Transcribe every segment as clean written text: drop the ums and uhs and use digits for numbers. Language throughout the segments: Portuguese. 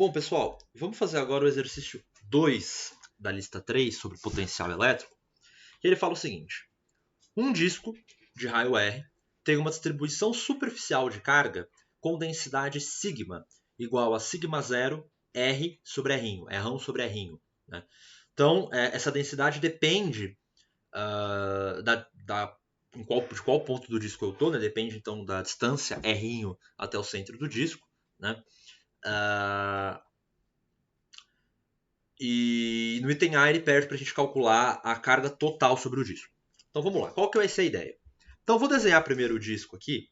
Bom, pessoal, vamos fazer agora o exercício 2 da lista 3 sobre potencial elétrico. E ele fala o seguinte: um disco de raio R tem uma distribuição superficial de carga com densidade sigma igual a sigma zero R sobre R', R1 sobre R'. Né? Então, essa densidade depende de qual ponto do disco eu estou, né? Depende então da distância R' até o centro do disco. Né? E no item A ele pede para a gente calcular a carga total sobre o disco. Então vamos lá, qual que vai ser a ideia? Então eu vou desenhar primeiro o disco aqui,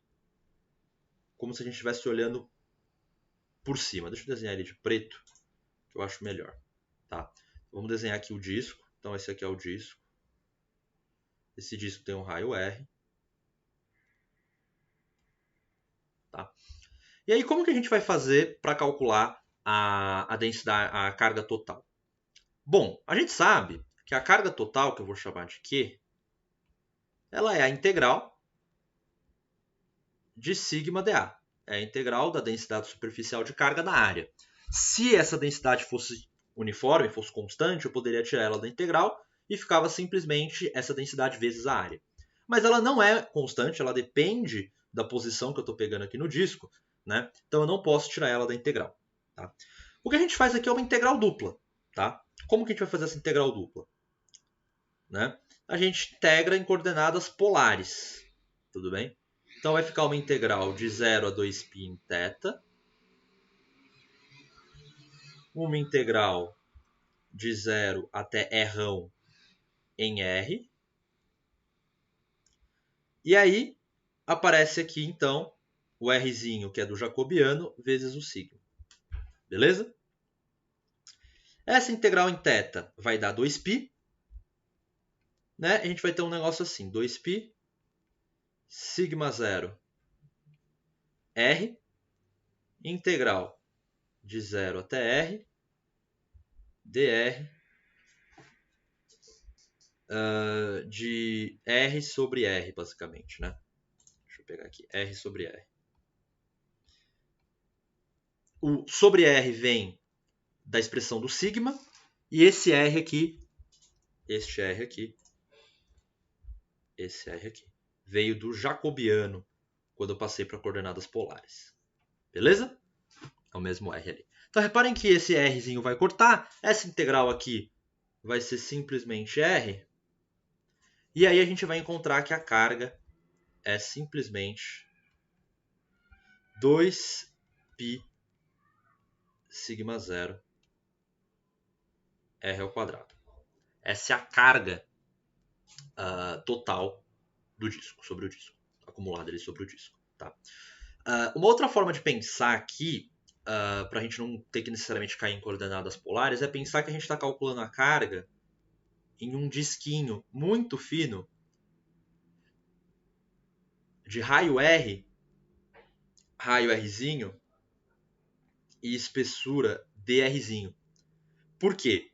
como se a gente estivesse olhando por cima. Deixa eu desenhar ele de preto, que eu acho melhor. Tá? Vamos desenhar aqui o disco. Então esse aqui é o disco. Esse disco tem um raio R. Tá? E aí como que a gente vai fazer para calcular a densidade, a carga total? Bom, a gente sabe que a carga total, que eu vou chamar de Q, ela é a integral de sigma dA. É a integral da densidade superficial de carga da área. Se essa densidade fosse uniforme, fosse constante, eu poderia tirar ela da integral e ficava simplesmente essa densidade vezes a área. Mas ela não é constante, ela depende da posição que eu estou pegando aqui no disco, né? Então eu não posso tirar ela da integral. Tá? O que a gente faz aqui é uma integral dupla. Tá? Como que a gente vai fazer essa integral dupla? Né? A gente integra em coordenadas polares. Tudo bem? Então vai ficar uma integral de 0 a 2π em θ. Uma integral de 0 até R em R. E aí aparece aqui então o Rzinho, que é do jacobiano, vezes o sigma. Beleza? Essa integral em θ vai dar 2π. Né? A gente vai ter um negócio assim, 2π sigma 0 R integral de 0 até R dr de R sobre R, basicamente. Né? Deixa eu pegar aqui, R sobre R. O sobre R vem da expressão do sigma, e esse R aqui, esse R aqui, veio do jacobiano, quando eu passei para coordenadas polares. Beleza? É o mesmo R ali. Então reparem que esse Rzinho vai cortar, essa integral aqui vai ser simplesmente R, e aí a gente vai encontrar que a carga é simplesmente 2π sigma 0 R ao quadrado. Essa é a carga total do disco, sobre o disco, acumulada ali sobre o disco. Tá? Uma outra forma de pensar aqui, para a gente não ter que necessariamente cair em coordenadas polares, é pensar que a gente está calculando a carga em um disquinho muito fino de raio R, raio Rzinho e espessura drzinho. Por quê?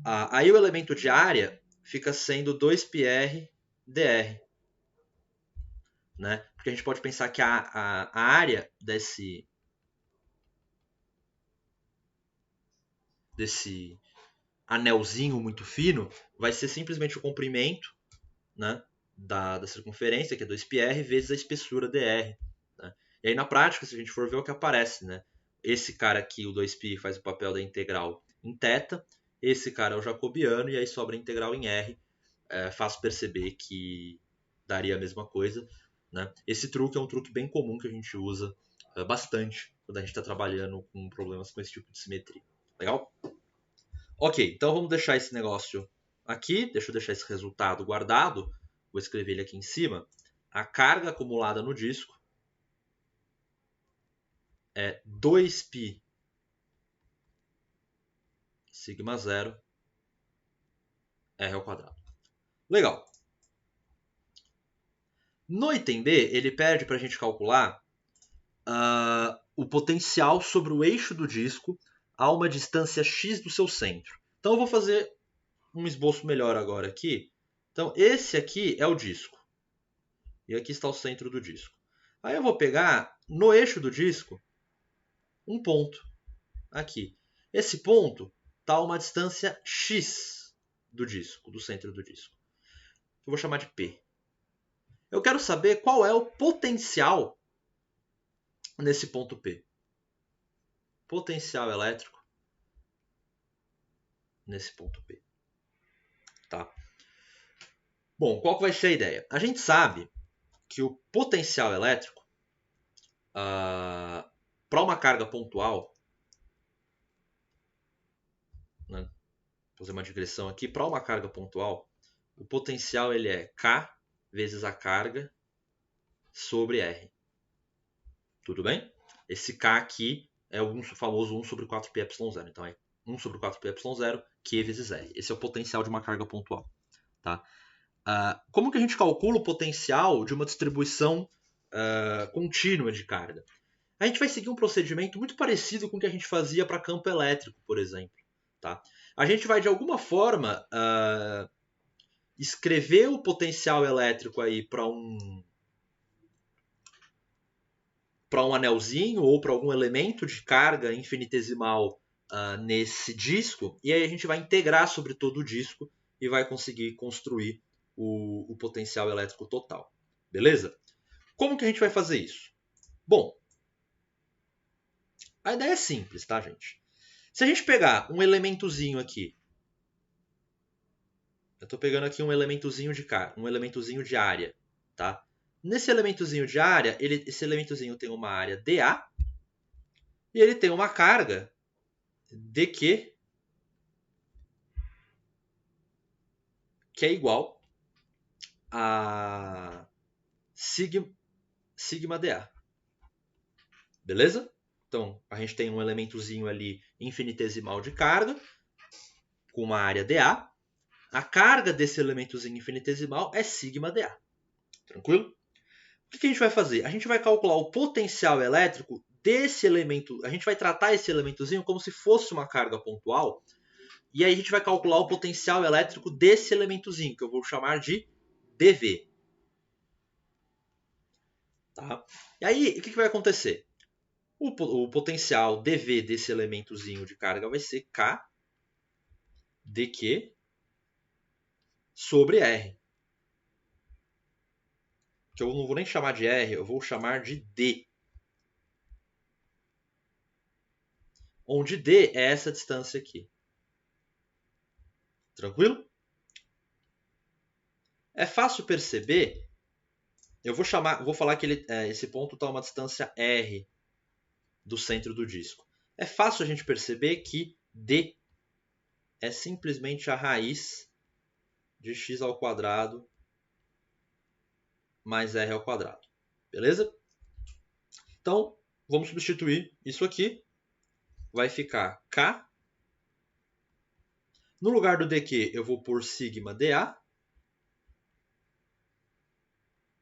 Aí o elemento de área fica sendo 2πr dr. Né? Porque a gente pode pensar que a área desse anelzinho muito fino vai ser simplesmente o comprimento, né, da circunferência, que é 2πr, vezes a espessura dr. Né? E aí na prática, se a gente for ver o que aparece, né, esse cara aqui, o 2π, faz o papel da integral em θ, esse cara é o jacobiano, e aí sobra a integral em r. Faço perceber que daria a mesma coisa. Né? Esse truque é um truque bem comum que a gente usa bastante quando a gente está trabalhando com problemas com esse tipo de simetria. Legal? Ok, então vamos deixar esse negócio aqui. Deixa eu deixar esse resultado guardado. Vou escrever ele aqui em cima. A carga acumulada no disco é 2π sigma 0 R ao quadrado. Legal. No item B, ele pede para a gente calcular o potencial sobre o eixo do disco a uma distância x do seu centro. Então eu vou fazer um esboço melhor agora aqui. Então esse aqui é o disco. E aqui está o centro do disco. Aí eu vou pegar no eixo do disco um ponto. aqui. Esse ponto está a uma distância x do disco, do centro do disco. Eu vou chamar de P. Eu quero saber qual é o potencial nesse ponto P. Potencial elétrico nesse ponto P. Tá? Bom, qual que vai ser a ideia? A gente sabe que o potencial elétrico, para uma carga pontual, né? Vou fazer uma digressão aqui. Para uma carga pontual, o potencial ele é K vezes a carga sobre R. Tudo bem? Esse K aqui é o famoso 1 sobre 4πε0. Então é 1 sobre 4πε0, Q vezes R. Esse é o potencial de uma carga pontual. Tá? Como que a gente calcula o potencial de uma distribuição contínua de carga? A gente vai seguir um procedimento muito parecido com o que a gente fazia para campo elétrico, por exemplo. Tá? A gente vai, de alguma forma, escrever o potencial elétrico aí para um anelzinho ou para algum elemento de carga infinitesimal nesse disco, e aí a gente vai integrar sobre todo o disco e vai conseguir construir o potencial elétrico total. Beleza? Como que a gente vai fazer isso? Bom, a ideia é simples, tá, gente? Se a gente pegar um elementozinho aqui, eu estou pegando aqui um elementozinho de área, tá? Nesse elementozinho de área, esse elementozinho tem uma área dA e ele tem uma carga dQ que é igual a sigma dA. Beleza? Então, a gente tem um elementozinho ali infinitesimal de carga com uma área dA. A carga desse elementozinho infinitesimal é sigma dA. Tranquilo? O que a gente vai fazer? A gente vai calcular o potencial elétrico desse elemento. A gente vai tratar esse elementozinho como se fosse uma carga pontual. E aí a gente vai calcular o potencial elétrico desse elementozinho, que eu vou chamar de dV. Tá? E aí, o que vai acontecer? O potencial dV desse elementozinho de carga vai ser K dQ sobre R. Que eu não vou nem chamar de R, eu vou chamar de D. Onde D é essa distância aqui. Tranquilo? É fácil perceber. Eu vou falar que esse ponto está a uma distância R do centro do disco. É fácil a gente perceber que D é simplesmente a raiz de x ao quadrado mais r ao quadrado. Beleza? Então, vamos substituir isso aqui. Vai ficar K. No lugar do dQ, eu vou pôr sigma dA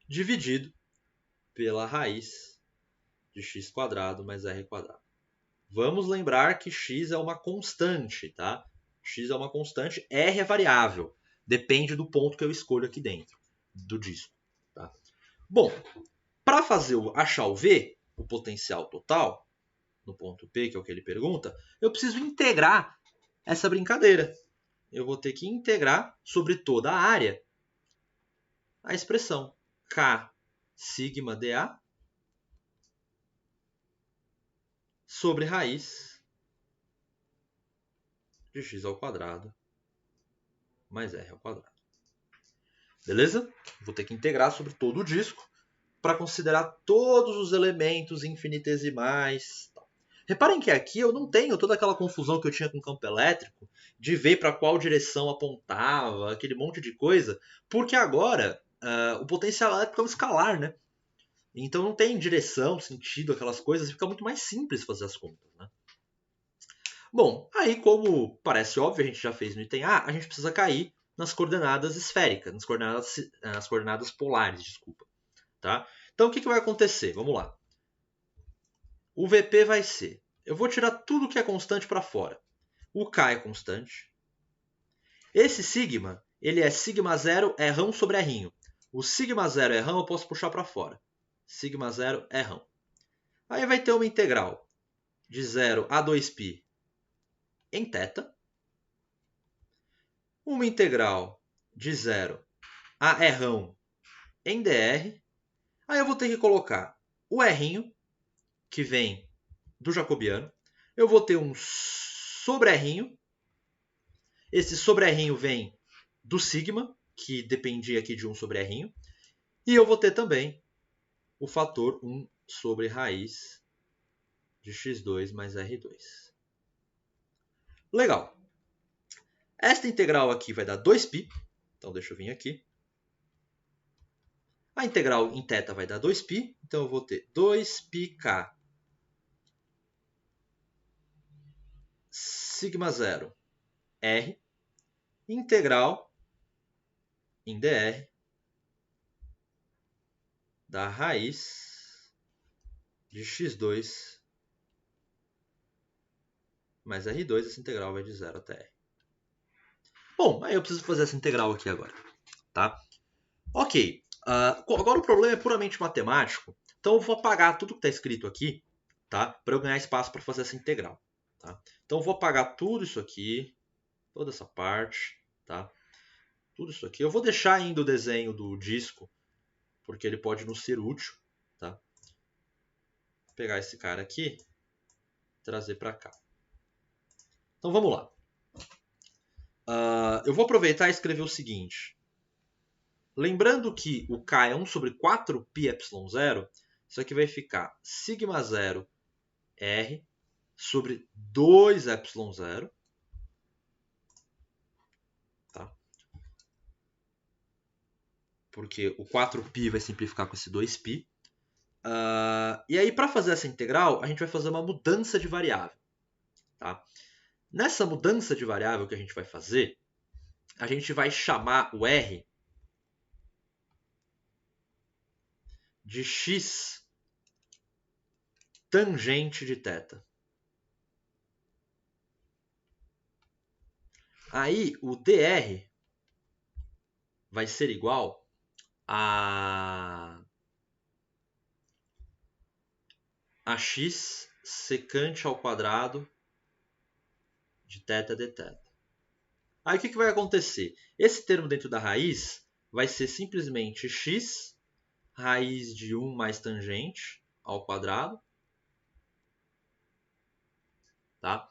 dividido pela raiz de x quadrado mais r quadrado. Vamos lembrar que x é uma constante, tá? X é uma constante, r é variável. Depende do ponto que eu escolho aqui dentro do disco. Tá? Bom, para achar o V, o potencial total, no ponto P, que é o que ele pergunta, eu preciso integrar essa brincadeira. Eu vou ter que integrar sobre toda a área a expressão K sigma dA sobre raiz de x ao quadrado mais r ao quadrado. Beleza? Vou ter que integrar sobre todo o disco para considerar todos os elementos infinitesimais. Reparem que aqui eu não tenho toda aquela confusão que eu tinha com o campo elétrico, de ver para qual direção apontava, aquele monte de coisa, porque agora o potencial elétrico é um escalar, né? Então não tem direção, sentido, aquelas coisas, fica muito mais simples fazer as contas, né? Bom, aí como parece óbvio, a gente já fez no item A, a gente precisa cair nas coordenadas esféricas, nas coordenadas polares, desculpa. Tá? Então o que vai acontecer? Vamos lá. O VP vai ser, eu vou tirar tudo que é constante para fora. O K é constante. Esse sigma, ele é sigma 0 é rão sobre r'inho. O sigma 0 é rão, eu posso puxar para fora. Sigma 0 é rão. Aí vai ter uma integral de 0 a 2π em θ. Uma integral de 0 a r em dr. Aí eu vou ter que colocar o r, que vem do jacobiano. Eu vou ter um sobre r. Esse sobre r vem do sigma, que dependia aqui de 1 sobre r. E eu vou ter também o fator 1 sobre raiz de x2 mais r2. Legal. Esta integral aqui vai dar 2π. Então deixa eu vir aqui. A integral em θ vai dar 2π. Então eu vou ter 2πk sigma 0 r integral em dr da raiz de x2 mais r2. Essa integral vai de 0 até r. Bom, aí eu preciso fazer essa integral aqui agora. Tá? Ok. Agora o problema é puramente matemático. Então eu vou apagar tudo que está escrito aqui, tá? Para eu ganhar espaço para fazer essa integral. Tá? Então eu vou apagar tudo isso aqui, toda essa parte. Tá? Tudo isso aqui. Eu vou deixar ainda o desenho do disco, porque ele pode nos ser útil. Tá? Vou pegar esse cara aqui e trazer para cá. Então vamos lá. Eu vou aproveitar e escrever o seguinte. Lembrando que o K é 1 sobre 4πε0, isso aqui vai ficar sigma 0 r sobre 2ε0. Tá? Porque o 4π vai simplificar com esse 2π. E aí, para fazer essa integral, a gente vai fazer uma mudança de variável. Tá? Nessa mudança de variável que a gente vai fazer, a gente vai chamar o r de x tangente de θ. Aí o dr vai ser igual a x secante ao quadrado de θ dθ. Aí o que vai acontecer? Esse termo dentro da raiz vai ser simplesmente x raiz de 1 mais tangente ao quadrado. Tá?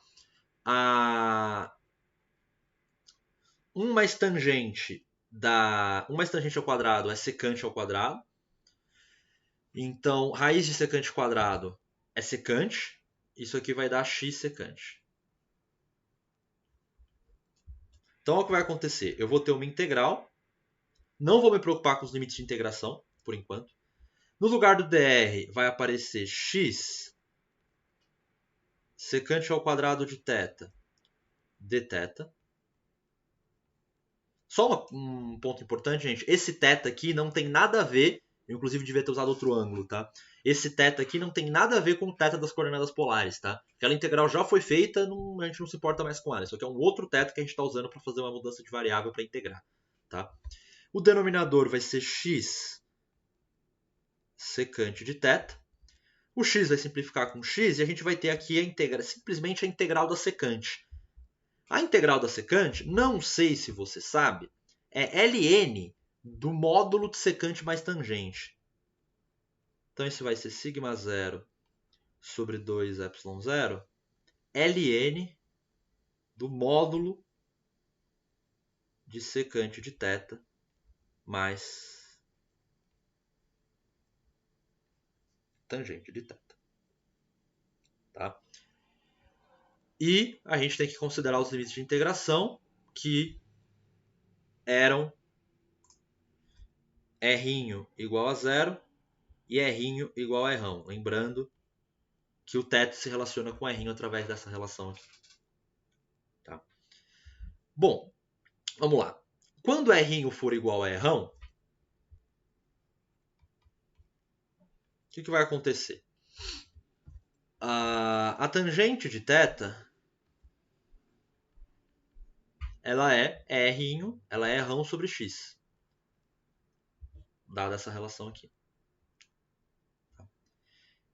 1 mais tangente ao quadrado é secante ao quadrado. Então, raiz de secante quadrado é secante. Isso aqui vai dar x secante. Então, o que vai acontecer? Eu vou ter uma integral. Não vou me preocupar com os limites de integração, por enquanto. No lugar do dr vai aparecer x secante ao quadrado de θ dθ. Só um ponto importante, gente. Esse θ aqui não tem nada a ver. Eu, inclusive, devia ter usado outro ângulo, tá? Esse θ aqui não tem nada a ver com o θ das coordenadas polares, tá? Aquela integral já foi feita, a gente não se importa mais com ela. Isso aqui é um outro θ que a gente está usando para fazer uma mudança de variável para integrar, tá? O denominador vai ser x secante de θ. O x vai simplificar com x e a gente vai ter aqui simplesmente a integral da secante. A integral da secante, não sei se você sabe, é ln do módulo de secante mais tangente. Então isso vai ser sigma 0 sobre 2ε0 ln do módulo de secante de θ mais tangente de θ. Tá? E a gente tem que considerar os limites de integração, que eram r igual a 0 e r igual a r. Lembrando que o θ se relaciona com r através dessa relação aqui. Tá? Bom, vamos lá. Quando r for igual a r, o que vai acontecer? A tangente de θ ela é r, ela é r sobre x, dada essa relação aqui.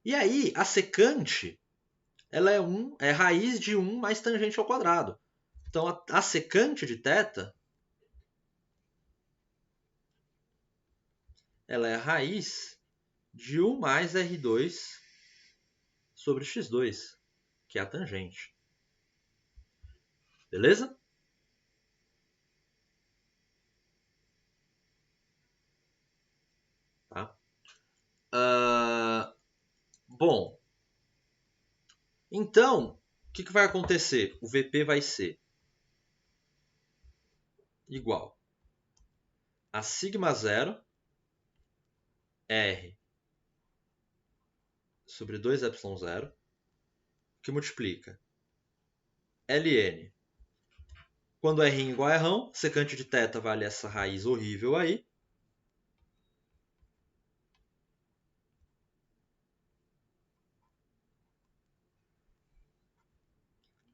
E aí, a secante ela é raiz de 1 mais tangente ao quadrado. Então, a secante de θ, ela é a raiz de 1 mais R2 sobre x2, que é a tangente. Beleza? Tá? Bom, então, o que vai acontecer? O VP vai ser igual a sigma 0 R sobre 2ε0, que multiplica ln. Quando R igual a R, secante de θ vale essa raiz horrível aí.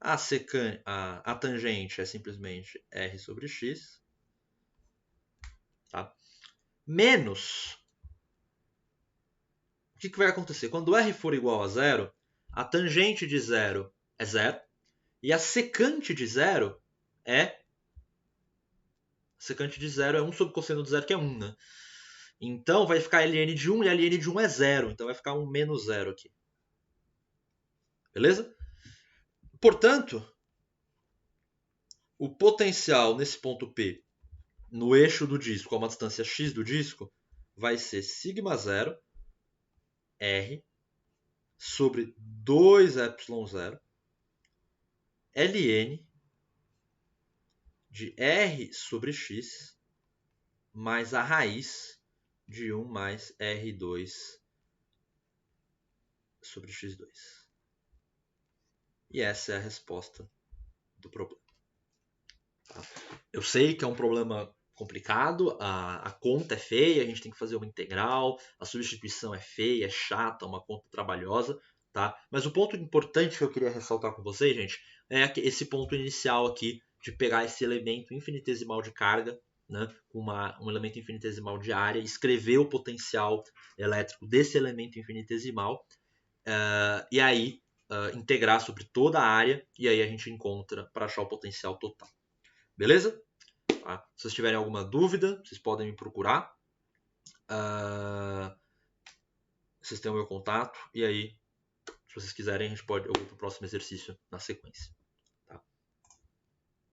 A tangente é simplesmente R sobre x. Tá? Menos. O que vai acontecer? Quando R for igual a zero, a tangente de zero é zero. E a secante de zero é... secante de zero é 1 sobre cosseno de zero, que é 1, né? Então vai ficar ln de 1 e a ln de 1 é zero. Então vai ficar um menos zero aqui. Beleza? Portanto, o potencial nesse ponto P, no eixo do disco, a uma distância x do disco, vai ser sigma 0 R sobre 2ε0 ln de R sobre x mais a raiz de 1 mais R2 sobre x2. E essa é a resposta do problema. Tá? Eu sei que é um problema complicado, a conta é feia, a gente tem que fazer uma integral, a substituição é feia, é chata, uma conta trabalhosa, tá? Mas o ponto importante que eu queria ressaltar com vocês, gente, é esse ponto inicial aqui de pegar esse elemento infinitesimal de carga, né, um elemento infinitesimal de área, escrever o potencial elétrico desse elemento infinitesimal, e aí integrar sobre toda a área, e aí a gente encontra para achar o potencial total. Beleza? Tá? Se vocês tiverem alguma dúvida, vocês podem me procurar. Vocês têm o meu contato. E aí, se vocês quiserem, eu vou para o próximo exercício na sequência.